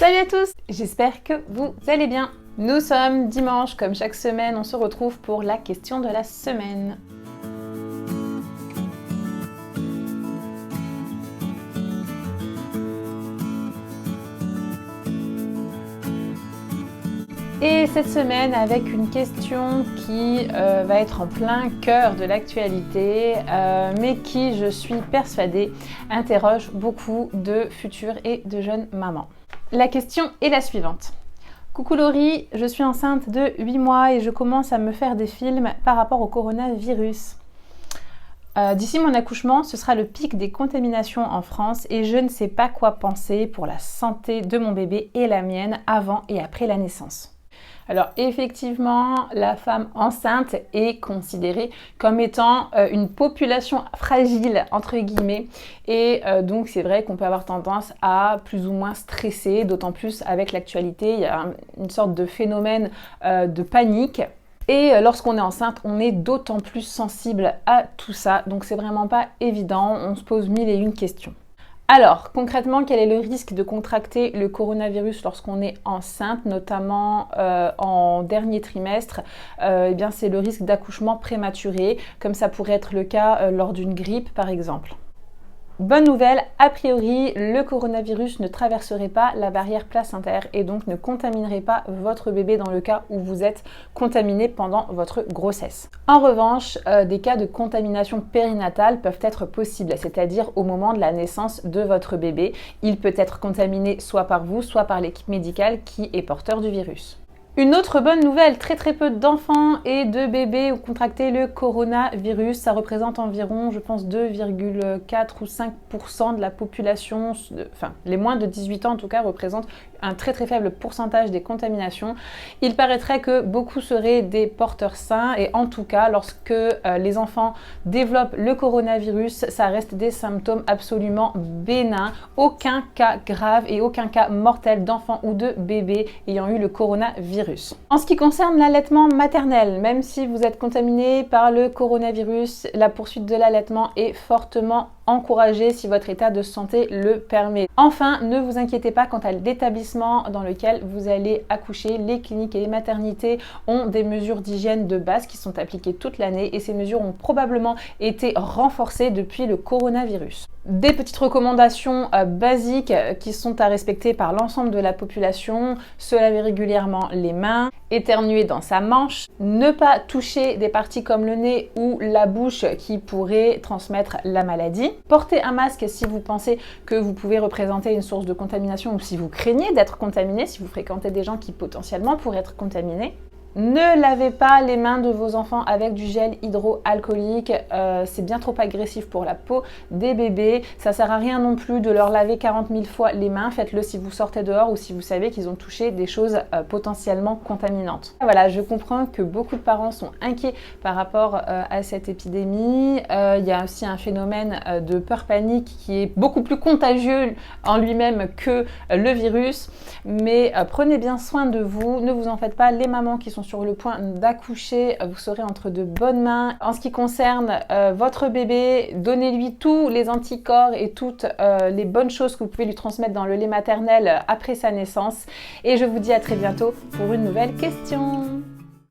Salut à tous, j'espère que vous allez bien. Nous sommes dimanche, comme chaque semaine, on se retrouve pour la question de la semaine. Et cette semaine avec une question qui va être en plein cœur de l'actualité, mais qui, je suis persuadée, interroge beaucoup de futures et de jeunes mamans. La question est la suivante. Coucou Laurie, je suis enceinte de 8 mois et je commence à me faire des films par rapport au coronavirus. D'ici mon accouchement, ce sera le pic des contaminations en France et je ne sais pas quoi penser pour la santé de mon bébé et la mienne avant et après la naissance. Alors effectivement, la femme enceinte est considérée comme étant une population fragile, entre guillemets, et donc c'est vrai qu'on peut avoir tendance à plus ou moins stresser, d'autant plus avec l'actualité, il y a une sorte de phénomène de panique. Et lorsqu'on est enceinte, on est d'autant plus sensible à tout ça, donc c'est vraiment pas évident, on se pose mille et une questions. Alors, concrètement, quel est le risque de contracter le coronavirus lorsqu'on est enceinte, notamment en dernier trimestre? Eh bien, c'est le risque d'accouchement prématuré, comme ça pourrait être le cas lors d'une grippe, par exemple. Bonne nouvelle, a priori, le coronavirus ne traverserait pas la barrière placentaire et donc ne contaminerait pas votre bébé dans le cas où vous êtes contaminé pendant votre grossesse. En revanche, des cas de contamination périnatale peuvent être possibles, c'est-à-dire au moment de la naissance de votre bébé. Il peut être contaminé soit par vous, soit par l'équipe médicale qui est porteur du virus. Une autre bonne nouvelle, très peu d'enfants et de bébés ont contracté le coronavirus. Ça représente environ, je pense, 2,4 ou 5% de la population, enfin les moins de 18 ans en tout cas, représentent un très faible pourcentage des contaminations. Il paraîtrait que beaucoup seraient des porteurs sains et en tout cas, lorsque les enfants développent le coronavirus, ça reste des symptômes absolument bénins. Aucun cas grave et aucun cas mortel d'enfants ou de bébés ayant eu le coronavirus. En ce qui concerne l'allaitement maternel, même si vous êtes contaminé par le coronavirus, la poursuite de l'allaitement est fortement encouragée si votre état de santé le permet. Enfin, ne vous inquiétez pas quant à l'établissement dans lequel vous allez accoucher. Les cliniques et les maternités ont des mesures d'hygiène de base qui sont appliquées toute l'année et ces mesures ont probablement été renforcées depuis le coronavirus. Des petites recommandations basiques qui sont à respecter par l'ensemble de la population: se laver régulièrement les mains, éternuer dans sa manche, ne pas toucher des parties comme le nez ou la bouche qui pourraient transmettre la maladie, porter un masque si vous pensez que vous pouvez représenter une source de contamination ou si vous craignez d'être contaminé, si vous fréquentez des gens qui potentiellement pourraient être contaminés. Ne lavez pas les mains de vos enfants avec du gel hydroalcoolique, c'est bien trop agressif pour la peau des bébés. Ça sert à rien non plus de leur laver 40 000 fois les mains, faites-le si vous sortez dehors ou si vous savez qu'ils ont touché des choses potentiellement contaminantes. Voilà, je comprends que beaucoup de parents sont inquiets par rapport à cette épidémie. Il y a aussi un phénomène de peur panique qui est beaucoup plus contagieux en lui-même que le virus, mais prenez bien soin de vous, ne vous en faites pas. Les mamans qui sont sur le point d'accoucher, vous serez entre de bonnes mains. En ce qui concerne votre bébé, donnez-lui tous les anticorps et toutes les bonnes choses que vous pouvez lui transmettre dans le lait maternel après sa naissance. Et je vous dis à très bientôt pour une nouvelle question.